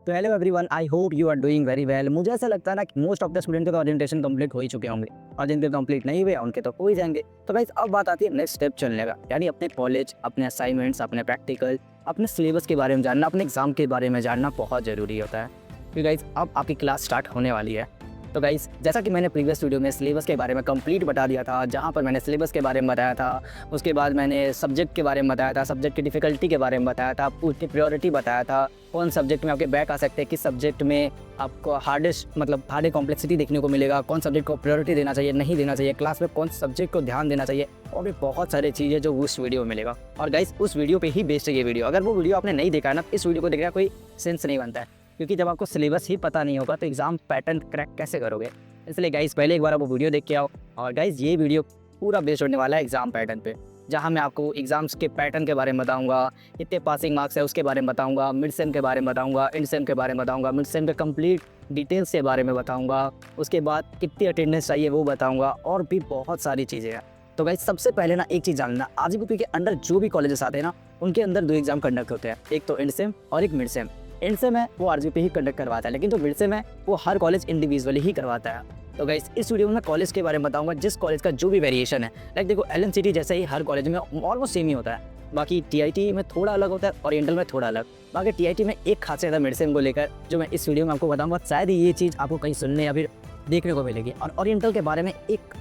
तो hello everyone, I hope you are doing very well. मुझे ऐसा लगता है ना कि मोस्ट ऑफ द स्टूडेंट का ओरिएंटेशन कंप्लीट हो ही चुके होंगे और जिनके कंप्लीट नहीं हुए उनके तो हो ही जाएंगे। तो गाइस अब बात आती है नेक्स्ट स्टेप चलने का, यानी अपने कॉलेज, अपने असाइनमेंट्स, अपने प्रैक्टिकल, अपने सिलेबस के बारे में जानना, अपने एग्जाम के बारे में जानना बहुत ज़रूरी होता है। क्योंकि गाइस अब आपकी क्लास स्टार्ट होने वाली है। तो गाइस जैसा कि मैंने प्रीवियस वीडियो में सिलेबस के बारे में कंप्लीट बता दिया था, जहाँ पर मैंने सिलेबस के बारे में बताया था, उसके बाद मैंने सब्जेक्ट के बारे में बताया था, सब्जेक्ट की डिफ़िकल्टी के बारे में बताया था, उसकी प्रायोरिटी बताया था, कौन सब्जेक्ट में आपके बैक आ सकते हैं, किस सब्जेक्ट में आपको हार्डेस्ट मतलब हार्ड कॉम्प्लेक्सिटी देखने को मिलेगा, कौन सब्जेक्ट को प्रायोरिटी देना चाहिए, नहीं देना चाहिए, क्लास में कौन सब्जेक्ट को ध्यान देना चाहिए, और भी बहुत सारी चीज़ें जो उस वीडियो में मिलेगा। और गाइस उस वीडियो पे ही बेस्ड है ये वीडियो। अगर वो वीडियो आपने नहीं देखा है ना, इस वीडियो को देखने का कोई सेंस नहीं बनता है, क्योंकि जब आपको सिलेबस ही पता नहीं होगा तो एग्जाम पैटर्न क्रैक कैसे करोगे। इसलिए गाइस पहले एक बार आप वो वीडियो देख के आओ। और गाइस ये वीडियो पूरा बेस्ड होने वाला है एग्जाम पैटर्न पे, जहाँ मैं आपको एग्जाम्स के पैटर्न के बारे में बताऊंगा, कितने पासिंग मार्क्स है उसके बारे में बताऊंगा, मिड सेम के बारे में बताऊंगा, एंड सेम के बारे में बताऊंगा, मिड सेम के कंप्लीट डिटेल्स के बारे में बताऊंगा, उसके बाद कितनी अटेंडेंस चाहिए वो बताऊंगा, और भी बहुत सारी चीज़ें हैं। तो गाइस सबसे पहले ना एक चीज़ जानना, आरजीपी के अंडर जो भी कॉलेजेस आते हैं ना, उनके अंदर दो एग्जाम कंडक्ट होते हैं, एक तो एंड सेम और एक मिड सेम। एंड सेम है वो आरजीपी ही कंडक्ट करवाता है, लेकिन जो मिड सेम है वो हर कॉलेज इंडिविजुअली ही करवाता है। तो गाइस इस वीडियो में मैं कॉलेज के बारे में बताऊंगा, जिस कॉलेज का जो भी वेरिएशन है। लाइक देखो एलएनसीटी जैसे ही हर कॉलेज में ऑलमोस्ट सेम ही होता है, बाकी टीआईटी में थोड़ा अलग होता है, ओरिएंटल में थोड़ा अलग। बाकी टीआईटी में एक खासियत है मेडिसिन को लेकर, जो मैं इस वीडियो में आपको बताऊंगा। शायद ये चीज़ आपको कहीं सुनने या फिर देखने को मिलेगी। और ओरिएंटल के बारे में एक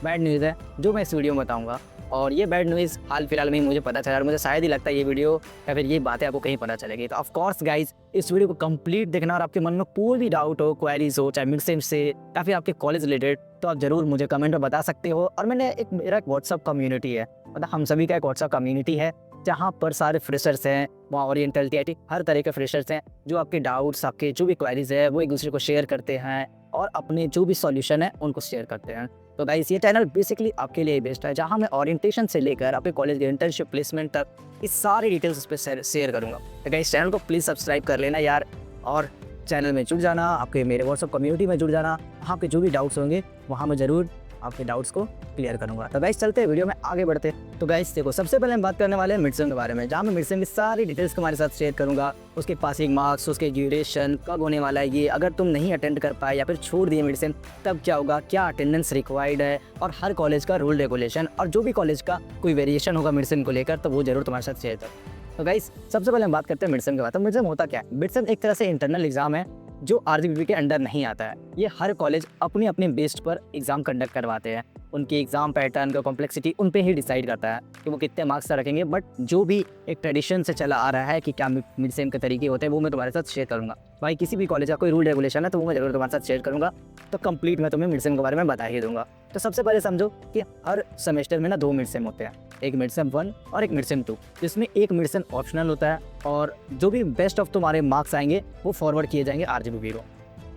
बैड न्यूज़ है जो मैं इस वीडियो में बताऊंगा, और ये बैड न्यूज़ हाल फिलहाल में ही मुझे पता चला, और मुझे शायद ही लगता है ये वीडियो या फिर ये बातें आपको कहीं पता चलेगी। तो ऑफ कोर्स गाइज इस वीडियो को कंप्लीट देखना, और आपके मन में कोई भी डाउट हो, क्वेरीज हो, चाहे मिड सेम से या फिर आपके कॉलेज रिलेटेड, तो आप जरूर मुझे कमेंट में बता सकते हो। और मेरा एक व्हाट्सअप कम्युनिटी है, मतलब हम सभी का एक व्हाट्सअप कम्युनिटी है, जहाँ पर सारे फ्रेशर्स हैं, वहाँ ओरिएंटल टीआईटी हर तरह के फ्रेशर्स हैं, जो आपके डाउट्स, आपके जो भी क्वेरीज है वो एक दूसरे को शेयर करते हैं और अपने जो भी सॉल्यूशन है उनको शेयर करते हैं। तो गाइस ये चैनल बेसिकली आपके लिए बेस्ट है, जहाँ मैं ओरिएंटेशन से लेकर आपके कॉलेज के इंटर्नशिप प्लेसमेंट तक इस सारी डिटेल्स उस पर शेयर करूँगा। तो गाइस चैनल को प्लीज़ सब्सक्राइब कर लेना यार, और चैनल में जुड़ जाना, आपके मेरे व्हाट्सअप कम्युनिटी में जुड़ जाना। वहाँ पे जो भी डाउट्स होंगे वहाँ मैं ज़रूर आपके डाउट्स को क्लियर करूँगा। तो गाइस चलते हैं वीडियो में आगे बढ़ते। तो गाइस देखो सबसे पहले हम बात करने वाले हैं मिड सेम के बारे में, जहाँ मैं मिड सेम की सारी डिटेल्स तुम्हारे साथ शेयर करूँगा। उसके पासिंग मार्क्स, उसके ड्यूरेशन, कब होने वाला है ये, अगर तुम नहीं अटेंड कर पाए या फिर छोड़ दिए मिड सेम तब क्या होगा, क्या अटेंडेंस रिक्वायर्ड है, और हर कॉलेज का रूल रेगुलेशन, और जो भी कॉलेज का कोई वेरिएशन होगा मिड सेम को लेकर तो वो जरूर तुम्हारे साथ शेयर करूँ। तो गाइस सबसे पहले हम बात करते हैं मिड सेम के बाद। तो मिड सेम होता क्या है? मिड सेम एक तरह से इंटरनल एग्जाम है जो आरजीपी के अंडर नहीं आता है। ये हर कॉलेज अपनी अपनी बेस्ड पर एग्जाम कंडक्ट करवाते हैं। उनकी एग्जाम पैटर्न का कॉम्प्लेक्सिटी उन पे ही डिसाइड करता है कि वो कितने मार्क्स रखेंगे। बट जो भी एक ट्रेडिशन से चला आ रहा है कि क्या मिड सेम के तरीके होते हैं, वो मैं तुम्हारे साथ शेयर करूंगा। भाई किसी भी कॉलेज का कोई रूल रेगुलेशन है तो वो मैं जरूर तुम्हारे साथ शेयर करूंगा। तो कंप्लीट मैं तुम्हें मिड सेम के बारे में बता ही दूंगा। तो सबसे पहले समझो कि हर सेमेस्टर में ना दो मिड सेम होते हैं, एक मिड सेम 1 और एक मिड सेम 2, जिसमें एक मिड सेम ऑप्शनल होता है, और जो भी बेस्ट ऑफ तुम्हारे मार्क्स आएंगे वो फॉरवर्ड किए जाएंगे आरजीपी को।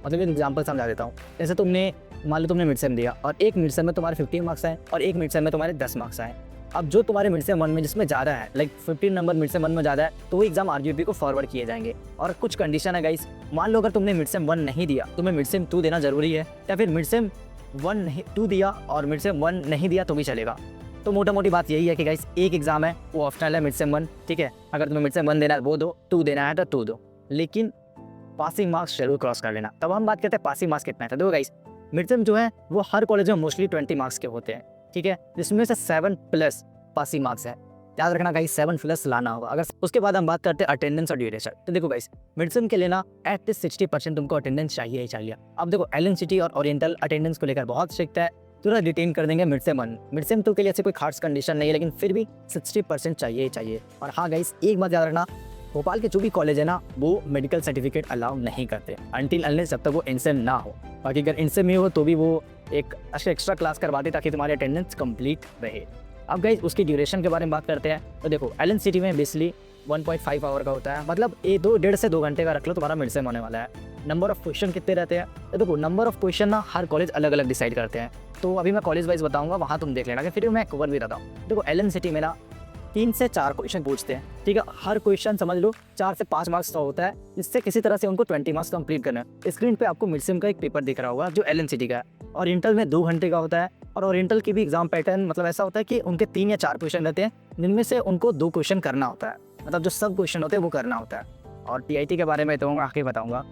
मतलब एक एग्जाम्पल समझा देता हूँ। जैसे तुमने मान लो तुमने मिड सेम दिया और एक मिड सेम में तुम्हारे 15 मार्क्स आए और एक मिड सेम में तुम्हारे 10 मार्क्स आए। अब जो तुम्हारे मिड सेम 1 में जिसमें ज़्यादा है, लाइक 15 नंबर मिड सेम 1 में ज़्यादा है, तो वो एग्जाम आरजीपी को फॉरवर्ड किए जाएंगे। और कुछ कंडीशन है गाइस, मान लो अगर तुमने मिड सेम 1 नहीं दिया, तुम्हें मिड सेम 2 देना जरूरी है, या फिर मिड सेम 2 दिया और मिड सेम 1 नहीं दिया तो भी चलेगा। तो मोटा मोटी बात यही है कि गाइस एक एग्जाम है वो ऑप्शनल है, मिड सेम 1, ठीक है। अगर तुम्हें मिड सेम 1 देना है वो दो, 2 देना है तो 2 दो, लेकिन पासिंग मार्क्स जरूर क्रॉस कर लेना। तब हम बात करते हैं पासिंग मार्क्स कितना है। तो देखो गाइस मिड सेम जो है वो हर कॉलेज में मोस्टली 20 मार्क्स के होते हैं, ठीक है, जिसमें से 7+ पासिंग मार्क्स है। याद रखना गाइस 7+ लाना होगा। अगर उसके बाद हम बात करते हैं अटेंडेंस और ड्यूरेशन। तो देखो गाइस मिड सेम के लेना एटलीस्ट 60% तुमको अटेंडेंस चाहिए ही चाहिए। अब देखो एलएनसीटी और ओरिएंटल अटेंडेंस को लेकर बहुत स्ट्रिक्ट है, तुरंत डिटेन कर देंगे मिड सेम 1। मिड सेम 2 के लिए ऐसे कोई खास कंडीशन नहीं है, लेकिन फिर भी 60% चाहिए ही चाहिए। और हाँ गाइस एक बात याद रखना, भोपाल के जो भी कॉलेज है ना वो मेडिकल सर्टिफिकेट अलाउ नहीं करते अनटिल अनलेस जब तक वो इनसेम ना हो। बाकी अगर इनसेम में हो तो भी वो एक एक्स्ट्रा क्लास करवाते ताकि तुम्हारी अटेंडेंस कंप्लीट रहे। अब गाइस उसकी ड्यूरेशन के बारे में बात करते हैं। तो देखो एलएनसीटी में बेसिकली 1.5 आवर का होता है, मतलब 1.5 से 2 घंटे का रख लो, तुम्हारा मिड सेम होने वाला है। नंबर ऑफ क्वेश्चन कितने रहते हैं? तो देखो नंबर ऑफ क्वेश्चन ना हर कॉलेज अलग अलग डिसाइड करते हैं, तो अभी मैं कॉलेज वाइज बताऊंगा, वहाँ तुम देख लेना, फिर मैं कवर भी रहता हूँ। देखो एलएनसीटी में ना 3 से 4 क्वेश्चन पूछते हैं, ठीक है। हर क्वेश्चन समझ लो 4 से 5 मार्क्स का होता है, जिससे किसी तरह से उनको 20 मार्क्स कंप्लीट करना है। स्क्रीन पे आपको मिड सेम का एक पेपर दिख रहा होगा जो एलएनसीटी का है, ओरिएंटल में 2 घंटे का होता है। और ओरिएंटल की भी एग्जाम पैटर्न मतलब ऐसा होता है कि उनके 3 या 4 क्वेश्चन रहते हैं, जिनमें से उनको 2 क्वेश्चन करना होता है, मतलब जो सब क्वेश्चन होते हैं वो करना होता है। और टीआईटी के बारे में तो आगे बताऊँगा।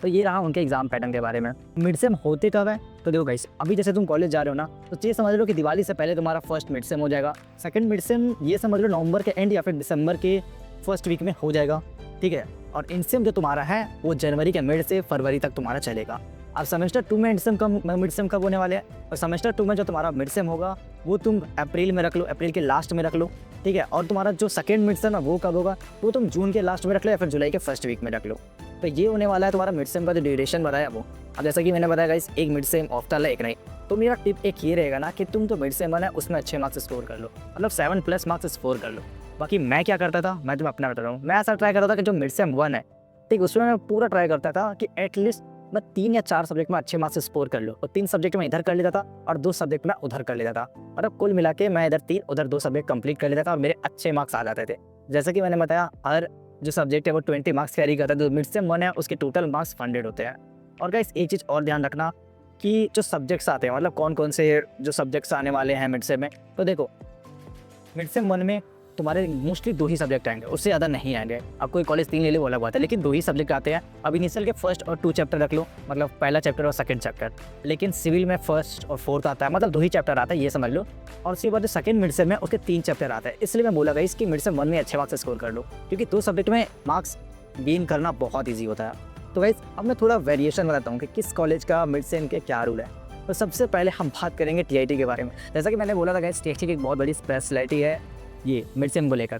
तो ये रहा उनके एग्जाम पैटर्न के बारे में। मिड सेम होते कब है, तो देखो गाइस, अभी जैसे तुम कॉलेज जा रहे हो ना, तो ये समझ लो कि दिवाली से पहले तुम्हारा फर्स्ट मिड सेम हो जाएगा। सेकंड मिड सेम ये समझ लो नवंबर के एंड या फिर दिसंबर के फर्स्ट वीक में हो जाएगा, ठीक है। और इन सेम जो तुम्हारा है वो जनवरी के मिड से फरवरी तक तुम्हारा चलेगा। अब सेमेस्टर 2 में मिड सेम कब होने वाले हैं, और सेमेस्टर 2 में जो तुम्हारा मिड सेम होगा वो तुम अप्रैल में रख लो, अप्रैल के लास्ट में रख लो, ठीक है। और तुम्हारा जो सेकंड मिड सेम है वो कब होगा, वो तुम जून के लास्ट में रख लो या फिर जुलाई के फर्स्ट वीक में रख लो। तो ये होने वाला है तुम्हारा मिड सेम का जो ड्यूरेशन बताया वो। अब जैसा कि मैंने बताया गाइस, एक मिड सेम ऑफ्टल है, एक नहीं। तो मेरा टिप एक ये रहेगा ना कि तुम तो मिड सेम है उसमें अच्छे मार्क्स स्कोर कर लो, मतलब 7+ मार्क्स स्कोर कर लो। बाकी मैं क्या करता था, मैं तुम्हें अपना बता रहा हूँ, मैं ऐसा ट्राई करता था कि जो मिड सेम 1 है, ठीक, उसमें मैं पूरा ट्राई करता था कि एटलीस्ट मैं 3 या 4 सब्जेक्ट में अच्छे मार्क्स स्कोर कर लो, और 3 सब्जेक्ट में इधर कर लेता था और 2 सब्जेक्ट में उधर कर लेता था। मतलब कुल मिला के मैं इधर 3 उधर 2 सब्जेक्ट कंप्लीट कर लेता था और मेरे अच्छे मार्क्स आ जाते थे। जैसा कि मैंने बताया, हर जो सब्जेक्ट है वो 20 मार्क्स कैरी करता है, जो मिड सेम 1 है उसके टोटल मार्क्स 100 होते हैं। और गाइस एक चीज़ और ध्यान रखना कि जो सब्जेक्ट्स आते हैं, मतलब कौन कौन से जो सब्जेक्ट्स आने वाले हैं मिड सेम में, तो देखो मिड सेम 1 में तुम्हारे मोस्टली 2 ही सब्जेक्ट आएंगे, उससे ज़्यादा नहीं आएंगे। अब कोई कॉलेज 3 ले ले वो अलग बात है, लेकिन 2 ही सब्जेक्ट आते हैं। अब इनिशियल के फर्स्ट और 2 चैप्टर रख लो, मतलब पहला चैप्टर और सेकंड चैप्टर। लेकिन सिविल में फर्स्ट और फोर्थ आता है, मतलब 2 ही चैप्टर आता है, ये समझ लो। और उसके बाद जो सेकंड मिड सेम में उसके 3 चैप्टर आता है। इसलिए मैं बोला गाइस कि मिड सेम 1 में अच्छे मार्क्स स्कोर कर लो, क्योंकि 2 सब्जेक्ट में मार्क्स गेन करना बहुत ईजी होता है। तो गाइस अब मैं थोड़ा वेरिएशन बताता हूँ कि किस कॉलेज का मिड सेम के क्या रूल है। तो सबसे पहले हम बात करेंगे टीआईटी के बारे में। जैसा कि मैंने बोला था गाइस, टीआईटी की एक बहुत बड़ी स्पेशलिटी है ये मिड सेम को लेकर।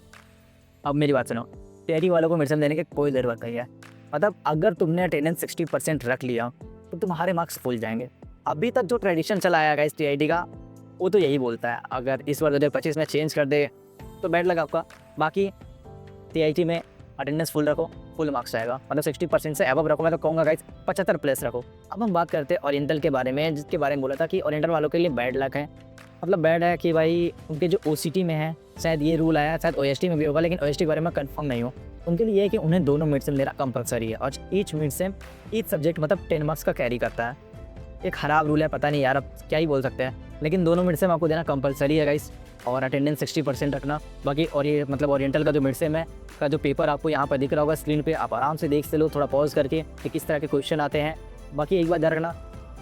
अब मेरी बात सुनो, टीआईटी वालों को मिड सेम देने की कोई ज़रूरत नहीं है। मतलब अगर तुमने अटेंडेंस 60% रख लिया तो तुम्हारे मार्क्स फुल जाएंगे। अभी तक जो ट्रेडिशन चला आया गाइस टीआईटी का, वो तो यही बोलता है अगर इस बार 2025 में चेंज कर दे तो बैड लगा आपका। बाकी टीआईटी में अटेंडेंस फुल रखो, फुल मार्क्स आएगा। मतलब 60% से अबव रखो, मैं तो कहूँगा गाइस 75+ रखो। अब हम बात करते हैं ओरिएंटल के बारे में, जिसके बारे में बोला था कि ओरिएंटल वालों के लिए बैड लक है। मतलब बैड है कि भाई उनके जो ओसीटी में है, शायद ये रूल आया, शायद ओएसटी में भी होगा, लेकिन ओएसटी के बारे में कंफर्म नहीं हूँ। उनके लिए ये है कि उन्हें दोनों मिड सेम लेना कंपलसरी है, और each mid sem each subject मतलब 10 मार्क्स का कैरी करता है। एक ख़राब रूल है, पता नहीं यार अब क्या ही बोल सकते हैं, लेकिन दोनों मिड सेम आपको देना कंपलसरी है गाइस। और अटेंडेंस 60% रखना। बाकी और ये मतलब ओरिएंटल का जो मिड सेम है का जो पेपर आपको यहाँ पर दिख रहा होगा स्क्रीन पे, आप आराम से देख लो थोड़ा पॉज करके कि किस तरह के क्वेश्चन आते हैं। बाकी एक बात ध्यान रखना,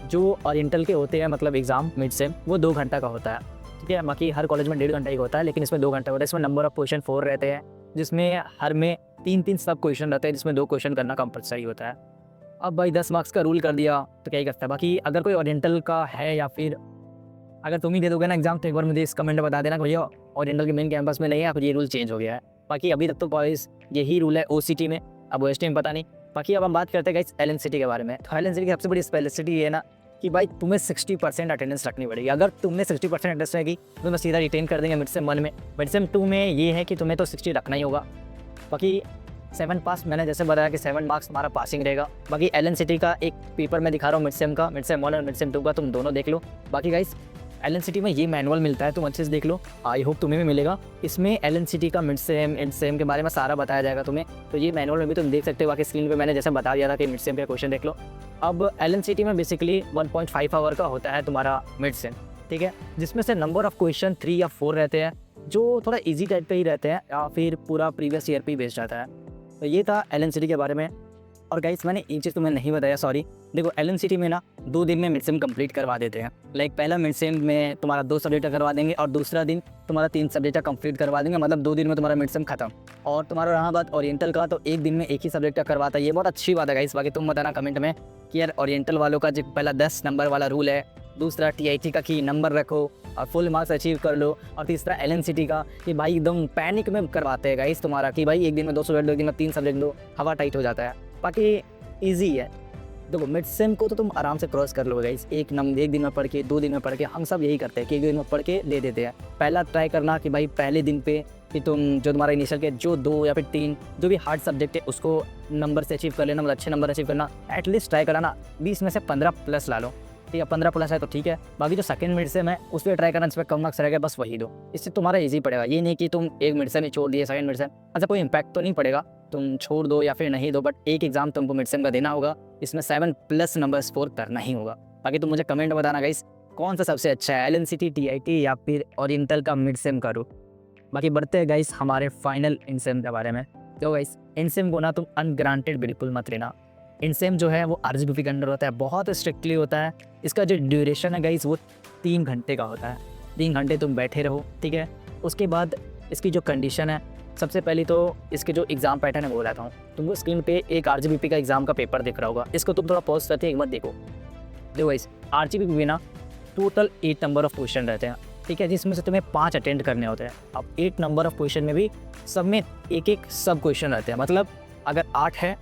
जो ओरिएंटल के होते हैं मतलब एग्ज़ाम मिड सेम, वो 2 घंटा का होता है, ठीक है। बाकी हर कॉलेज में 1.5 घंटा ही होता है, लेकिन इसमें 2 घंटा होता है। इसमें नंबर ऑफ क्वेश्चन 4 रहते हैं, जिसमें हर में 3-3 सब क्वेश्चन रहते हैं, जिसमें 2 क्वेश्चन करना कंपलसरी होता है। अब भाई 10 मार्क्स का रूल कर दिया तो क्या ही करता है। बाकी अगर कोई ओरिएंटल का है या फिर अगर तुम ही दे दोगे ना एग्जाम, तो एक बार मुझे इस कमेंट में बता देना भैया ओरिएंटल के मेन कैंपस में नहीं है, फिर ये रूल चेंज हो गया है। बाकी अभी तक तो बॉयज़ यही रूल है ओसीटी में, अब ओएसटी में पता नहीं। बाकी अब हम बात करते हैं गाइस एलएनसीटी के बारे में। तो एलएनसीटी की सबसे बड़ी स्पेशलिटी ये है ना कि भाई तुम्हें 60% अटेंडेंस रखनी पड़ेगी। अगर तुमने 60% अटेंडेंस रहेगी तो तुम्हें सीधा रिटेन कर देंगे मिड सेम 1 में। मिड सेम 2 में ये है कि तुम्हें तो 60 रखना ही होगा। बाकी 7 पास, मैंने जैसे बताया कि 7 मार्क्स हमारा पासिंग रहेगा। बाकी एलएनसीटी का एक पेपर मैं दिखा रहा हूँ मिड सेम का, मिड सेम 1 और मिड सेम 2 का, तुम दोनों देख लो। बाकी गाइस एलएनसीटी में ये मैनुअल मिलता है, तुम अच्छे से देख लो, आई होप तुम्हें भी मिलेगा। इसमें एलएनसीटी का मिड सेम एंड सेम के बारे में सारा बताया जाएगा तुम्हें, तो ये मैनुअल में भी तुम देख सकते हो। बाकी स्क्रीन पे मैंने जैसे बता दिया था कि मिड सेम का क्वेश्चन देख लो। अब एलएनसीटी में बेसिकली 1.5 आवर का होता है तुम्हारा मिड सेम, ठीक है, जिसमें से नंबर ऑफ क्वेश्चन 3 या 4 रहते हैं, जो थोड़ा ईजी टाइप पे ही रहते हैं या फिर पूरा प्रीवियस ईयर पे ही बेस्ड रहता है। तो ये था एलएनसीटी के बारे में। और गाइस मैंने एक चीज़ तुम्हें नहीं बताया, सॉरी। देखो एलएनसीटी में ना 2 दिन में मिड सेम कंप्लीट करवा देते हैं। लाइक पहला मिड सेम में तुम्हारा 2 सब्जेक्ट करवा देंगे और दूसरा दिन तुम्हारा 3 सब्जेक्ट कंप्लीट करवा देंगे, मतलब 2 दिन में तुम्हारा मिड सेम खत्म। और तुम्हारा रहा बात ओरिएंटल का, तो 1 दिन में एक ही सब्जेक्ट का करवाता है, ये बहुत अच्छी बात है गाइस। बाकी तुम बताना कमेंट में कि यार ओरिएंटल वालों का जो पहला 10 नंबर वाला रूल है, दूसरा टीआईटी का कि नंबर रखो और फुल मार्क्स अचीव कर लो, और तीसरा एलएनसीटी का कि भाई एकदम पैनिक में करवाते हैं गाइस तुम्हारा कि भाई 1 दिन में 2 सब्जेक्ट दो, 1 दिन में 3 सब्जेक्ट दो, हवा टाइट हो जाता है। बाकी ईजी है। देखो मिड सेम को तो तुम आराम से क्रॉस कर लोगे गाइस, एक दिन में पढ़ के, 2 दिन में पढ़ के। हम सब यही करते हैं कि 1 दिन में पढ़ के ले देते हैं। पहला ट्राई करना कि भाई पहले दिन पे कि तुम जो तुम्हारा इनिशियल के जो 2 या फिर 3 जो भी हार्ड सब्जेक्ट है उसको नंबर से अचीव कर लेना, मतलब अच्छे नंबर अचीव करना। एटलीस्ट ट्राई कराना 20 में से 15+ ला लो, ठीक है। 15+ है तो ठीक है। बाकी जो सेकंड मिड सेम है उस पर ट्राई करना, जिस पर कम मार्क्स रहेगा बस वही दो, इससे तुम्हारा ईजी पड़ेगा। ये नहीं कि तुम एक मिड सेम ही छोड़ दिए, सेकंड मिड सेम, अच्छा कोई इंपैक्ट तो नहीं पड़ेगा, तुम छोड़ दो या फिर नहीं दो, बट एक एग्जाम तुमको मिड सेम का देना होगा, इसमें 7+ नंबर स्कोर करना ही होगा। बाकी तुम मुझे कमेंट बताना गाइस कौन सा सबसे अच्छा है, एलएनसीटी, टीआईटी या फिर ओरिएंटल का मिड सेम का रूट। बाकी बढ़ते हैं गाइस हमारे फाइनल इन सेम के बारे में। तो गाइस इनसेम को ना तुम अनग्रांटेड बिल्कुल मत लेना। इनसेम जो है वो आरजीबीपी के अंडर होता है, बहुत स्ट्रिक्टली होता है। इसका जो ड्यूरेशन है गाइस वो 3 घंटे का होता है। 3 घंटे तुम बैठे रहो, ठीक है। उसके बाद इसकी जो कंडीशन है, सबसे पहले तो इसके जो एग्ज़ाम पैटर्न है वो बताता हूँ। तुमको स्क्रीन पे एक आरजीबीपी का एग्ज़ाम का पेपर दिख रहा होगा, इसको तुम थोड़ा पॉज करते एक बार देखो गाइस। आरजीबीपी में ना टोटल 8 नंबर ऑफ क्वेश्चन रहते हैं, ठीक है, जिसमें से तुम्हें 5 अटेंड करने होते हैं। अब 8 नंबर ऑफ क्वेश्चन में भी सब में एक सब क्वेश्चन रहते हैं, मतलब अगर 8 है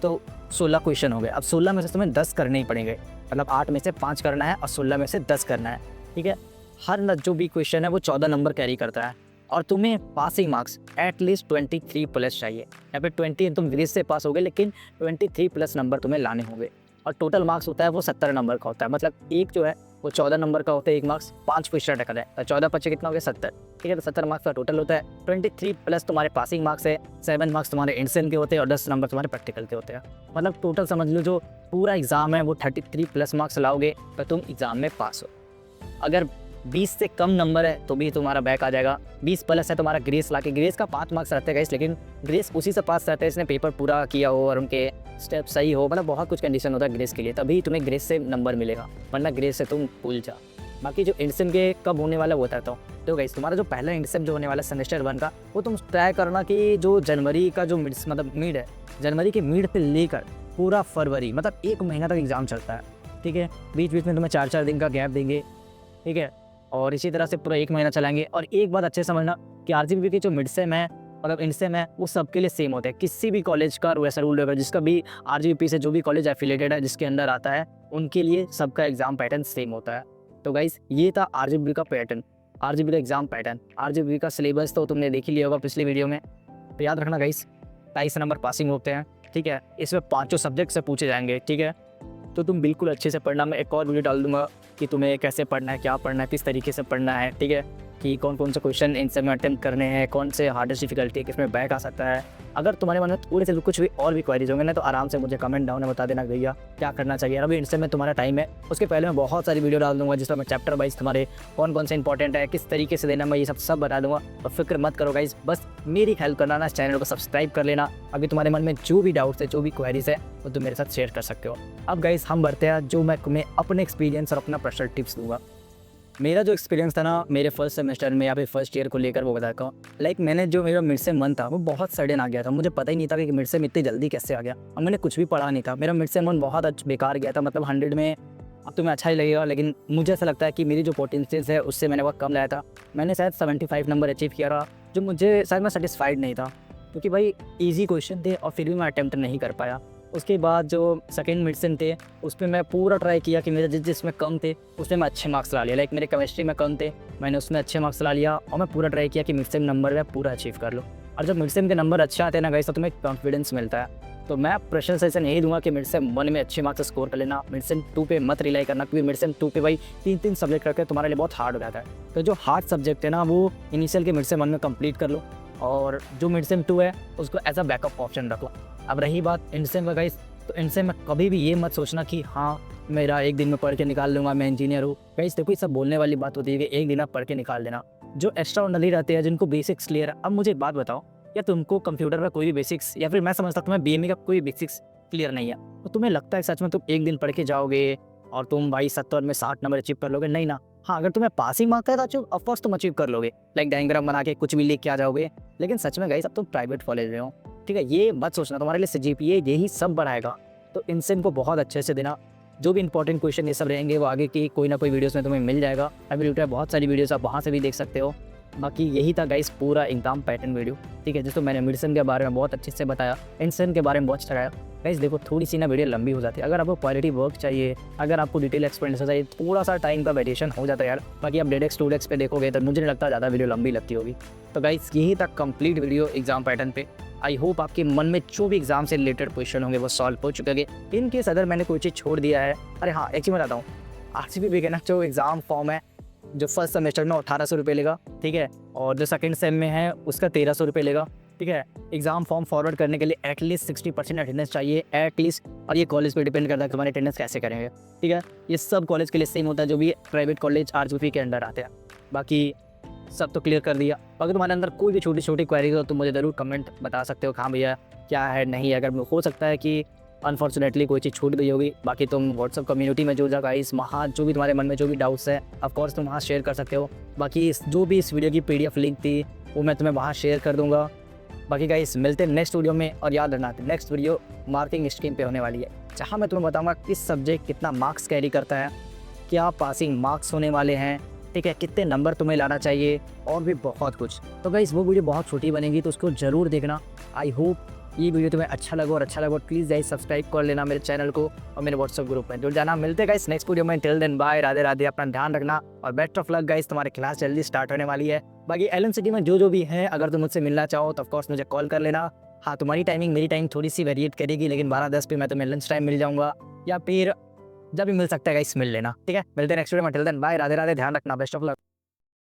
तो 16 क्वेश्चन हो गए। अब 16 में से तुम्हें 10 करने ही पड़ेंगे, मतलब 8 में से 5 करना है और 16 में से 10 करना है, ठीक है। हर जो भी क्वेश्चन है वो 14 नंबर कैरी करता है और तुम्हें पासिंग मार्क्स एटलीस्ट 23 प्लस चाहिए। या फिर 20 तुम ग्रेस से पास हो गए, लेकिन 23 प्लस नंबर तुम्हें लाने होंगे। और टोटल मार्क्स होता है वो 70 नंबर का होता है, मतलब एक जो है वो 14 नंबर का होता है, एक मार्क्स 5 क्वेश्चन अटका है, तो 14 पच्चीस कितना हो गया 70, ठीक है। तो 70 मार्क्स का टोटल होता है। 23 प्लस तुम्हारे पासिंग मार्क्स है, 7 मार्क्स तुम्हारे इंडसेम के होते हैं और 10 नंबर तुम्हारे प्रैक्टिकल के होते हैं। मतलब टोटल समझ लो जो पूरा एग्जाम है वो 33 प्लस मार्क्स लाओगे तो तुम एग्जाम में पास हो। अगर 20 से कम नंबर है तो भी तुम्हारा बैक आ जाएगा। 20 प्लस है तुम्हारा ग्रेस लाके, ग्रेस का 5 मार्क्स रहते हैं, लेकिन ग्रेस उसी से पास रहते हैं इसने पेपर पूरा किया हो और उनके स्टेप सही हो, मतलब बहुत कुछ कंडीशन होता है ग्रेस के लिए, तभी तुम्हें ग्रेस से नंबर मिलेगा, वरना ग्रेस से तुम भूल जा। बाकी जो इंडसेम के कब होने वाला वो बताता हूँ। तो गाइस तुम्हारा जो पहला इंडसेम जो होने वाला सेमेस्टर 1 का, वो तुम ट्राई करना कि जो जनवरी का जो मिड है, जनवरी के मिड से लेकर पूरा फरवरी, मतलब 1 महीना तक एग्ज़ाम चलता है, ठीक है। बीच बीच में तुम्हें 4-4 दिन का गैप देंगे, ठीक है, और इसी तरह से पूरा 1 महीना चलाएंगे। और एक बात अच्छे समझना कि आरजीबीपी की जो मिड सेम है मतलब इंडसेम है वो सबके लिए सेम होते हैं। किसी भी कॉलेज का वैसा रूल होगा, जिसका भी आरजीबीपी से जो भी कॉलेज एफिलेटेड है जिसके अंदर आता है, उनके लिए सबका एग्जाम पैटर्न सेम होता है। तो गाइस ये था आरजीबीपी का पैटर्न, आरजीबीपी का एग्जाम पैटर्न। आरजीबीपी का सिलेबस तो तुमने देख ही लिया होगा पिछले वीडियो में। तो याद रखना गाइस 23 नंबर पासिंग होते हैं, ठीक है। इसमें 5 सब्जेक्ट से पूछे जाएंगे, ठीक है। तो तुम बिल्कुल अच्छे से पढ़ना। मैं एक और वीडियो डाल दूंगा कि तुम्हें कैसे पढ़ना है, क्या पढ़ना है, किस तरीके से पढ़ना है, ठीक है, कि कौन कौन से क्वेश्चन इनसे में अटेम्प्ट करने हैं, कौन से हार्डेस्ट डिफिकल्टी है, किसमें बैक आ सकता है। अगर तुम्हारे मन में थोड़े से कुछ भी और भी क्वेरीज होंगे ना, तो आराम से मुझे कमेंट डाउन में बता देना भैया क्या करना चाहिए। अभी इनसे में तुम्हारा टाइम है, उसके पहले मैं बहुत सारी वीडियो डाल दूंगा जिसमें मैं चैप्टर वाइज तुम्हारे कौन कौन से इंपॉर्टेंट है, किस तरीके से देना, मैं ये सब बता दूंगा। और फिक्र मत करो गाइस, बस मेरी हेल्प करना ना, इस चैनल को सब्सक्राइब कर लेना। अभी तुम्हारे मन में जो भी डाउट्स है, जो भी क्वेरीज है, वो तुम मेरे साथ शेयर कर सकते हो। अब गाइस हम बढ़ते हैं, जो मैं तुम्हें अपने एक्सपीरियंस और अपना पर्सनल टिप्स दूंगा। मेरा जो एक्सपीरियंस था ना मेरे फर्स्ट सेमेस्टर में या फिर फर्स्ट ईयर को लेकर, वो बताता हूँ। लाइक मैंने जो मेरा मिड सेम 1 था वो बहुत सडन आ गया था, मुझे पता ही नहीं था कि मिड सेम इतनी जल्दी कैसे आ गया, और मैंने कुछ भी पढ़ा नहीं था। मेरा मिड सेम 1 बहुत बेकार गया था, मतलब 100 में अब तुम्हें अच्छा ही लगेगा, लेकिन मुझे ऐसा लगता है कि मेरी जो पोटेंशियल्स है उससे मैंने बहुत कम लाया था। मैंने शायद 75 नंबर अचीव किया था, जो मुझे शायद मैं सेटिस्फाइड नहीं था, क्योंकि भाई ईजी क्वेश्चन थे और फिर भी मैं अटैम्प्ट नहीं कर पाया। उसके बाद जो सेकंड मिड सेम थे उस पर मैं पूरा ट्राई किया कि मेरे जिसमें कम थे उसमें मैं अच्छे मार्क्स ला लिया। लाइक मेरे केमिस्ट्री में कम थे, मैंने उसमें अच्छे मार्क्स ला लिया, और मैं पूरा ट्राई किया कि मिड सेम नंबर में पूरा अचीव कर लो। और जब मिड सेम के नंबर अच्छे आते हैं ना गाइस, तो तुम्हें कॉन्फिडेंस मिलता है। तो मैं प्रेशर सेशन यही दूंगा कि मिड सेम 1 में अच्छे मार्क्स स्कोर कर लेना, मिड सेम 2 पे मत रिलाई करना, क्योंकि मिड सेम 2 पे भाई 3 सब्जेक्ट रखे तुम्हारे लिए बहुत हार्ड हो जाता है। तो जो हार्ड सब्जेक्ट है ना वो इनिशियल के मिड सेम 1 में कंप्लीट कर लो, और जो मिड सेम 2 है उसको एज अ बैकअप ऑप्शन रखो। अब रही बात इनसेम का गाइस, तो इनसे में कभी भी ये मत सोचना कि हाँ मेरा एक दिन में पढ़ के निकाल लूँगा, मैं इंजीनियर हूँ। गाइस देखो ये सब बोलने वाली बात होती है कि एक दिन आप पढ़ के निकाल देना। जो एक्स्ट्रा ऑर्डिनरी रहते हैं, जिनको बेसिक्स क्लियर है। अब मुझे एक बात बताओ, या तुमको कंप्यूटर का कोई भी बेसिक्स, या फिर मैं समझता तुम्हें बीएमए का कोई बेसिक्स क्लियर नहीं है, तो तुम्हें लगता है सच में तुम एक दिन पढ़ के जाओगे और तुम भाई 70 में 60 नंबर अचीव कर लोगे? नहीं ना। हाँ अगर तुम्हें पासिंग मार्क्स है तो ऑफकोर्स तुम अचीव कर लोगे, लाइक डायग्राम बना के कुछ भी लिख के आ जाओगे। लेकिन सच में गाइस अब तुम प्राइवेट कॉलेज में हो, ठीक है, ये मत सोचना तुम्हारे लिए जीपीए यही सब बढ़ाएगा। तो इनसेम को बहुत अच्छे से देना। जो भी इंपॉर्टेंट क्वेश्चन ये सब रहेंगे वो आगे की कोई ना कोई वीडियोस में तुम्हें मिल जाएगा। अभी यूट्यूब बहुत सारी वीडियोस आप वहाँ से भी देख सकते हो। बाकी यही था गाइस पूरा एग्जाम पैटर्न वीडियो, ठीक है, जिसको मैंने मेडिसिन के बारे में बहुत अच्छे से बताया, इनसेम के बारे में बहुत अच्छा लगाया। गाइस देखो थोड़ी सी ना वीडियो लंबी हो जाती है, अगर आपको क्वालिटी वर्क चाहिए, अगर आपको डिटेल एक्सप्लेनेशन चाहिए, थोड़ा सा टाइम का वेरिएशन हो जाता है यार। बाकी आप डेडेक्स 2डेक्स पे देखोगे तो मुझे नहीं लगता ज़्यादा वीडियो लंबी लगती होगी। तो गाइस यही था कंप्लीट वीडियो एग्जाम पैटर्न पे। आई होप आपके मन में जो भी एग्जाम से रिलेटेड क्वेश्चन होंगे वो सॉल्व हो चुके हैं। इन केस अगर मैंने कोई चीज़ छोड़ दिया है, अरे हाँ एक चीज़ मैं बताता हूँ, आरसीबी के ना जो एग्ज़ाम फॉर्म है जो फर्स्ट सेमेस्टर में 1800 रुपये लेगा, ठीक है, और जो सेकंड सेम में है उसका 1300 रुपये लेगा, ठीक है। एग्जाम फॉर्म फॉरवर्ड करने के लिए एटलीस्ट 60% अटेंडेंस चाहिए एटलीस्ट, और ये कॉलेज पे डिपेंड करता है कि तुम्हारे अटेंडेंस कैसे करेंगे, ठीक है। ये सब कॉलेज के लिए सेम होता है जो भी प्राइवेट कॉलेज आरजीबी के अंडर आते हैं। बाकी सब तो क्लियर कर दिया। अगर तुम्हारे अंदर कोई भी छोटी छोटी क्वेरीज हो तो मुझे ज़रूर कमेंट बता सकते हो, हाँ भैया क्या है नहीं है। अगर हो सकता है कि अनफॉर्चुनेटली कोई चीज़ छूट गई होगी, बाकी तुम व्हाट्सअप कम्युनिटी में जुड़ जाओ गाइस, वहाँ जो भी तुम्हारे मन में जो भी डाउट्स है ऑफकोर्स तुम वहाँ शेयर कर सकते हो। बाकी जो भी इस वीडियो की PDF लिंक थी वो मैं तुम्हें वहाँ शेयर कर दूँगा। बाकी गाइस मिलते हैं नेक्स्ट वीडियो में, और याद रखना नेक्स्ट वीडियो मार्किंग स्कीम पे होने वाली है, जहाँ मैं तुम्हें बताऊँगा किस सब्जेक्ट कितना मार्क्स कैरी करता है, क्या पासिंग मार्क्स होने वाले हैं, ठीक है, कितने नंबर तुम्हें लाना चाहिए, और भी बहुत कुछ। तो गाइस वो वीडियो बहुत छोटी बनेगी तो उसको ज़रूर देखना। आई होप ये वीडियो तुम्हें अच्छा लगा, और अच्छा लगा प्लीज़ गाइस सब्सक्राइब कर लेना मेरे चैनल को और मेरे व्हाट्सअप ग्रुप में जुड़ जाना। मिलते हैं गाइस नेक्स्ट वीडियो में, till then bye, Radhe Radhe, अपना ध्यान रखना और बेस्ट ऑफ लक गाइस, तुम्हारी क्लास जल्दी स्टार्ट होने वाली है। बाकी LM सिटी में जो भी है, अगर तुम मुझसे मिलना चाहो तो ऑफकोर्स मुझे कॉल कर लेना। हाँ, तुम्हारी टाइमिंग मेरी टाइम थोड़ी सी वेरिएट करेगी, लेकिन 12:10 पे मैं तुम्हें लंच टाइम मिल जाऊँगा, या फिर जब भी मिल सकता है गाइस मिल लेना, ठीक है। मिलते हैं नेक्स्ट वीडियो में, till then bye, Radhe Radhe, ध्यान रखना, बेस्ट ऑफ लक।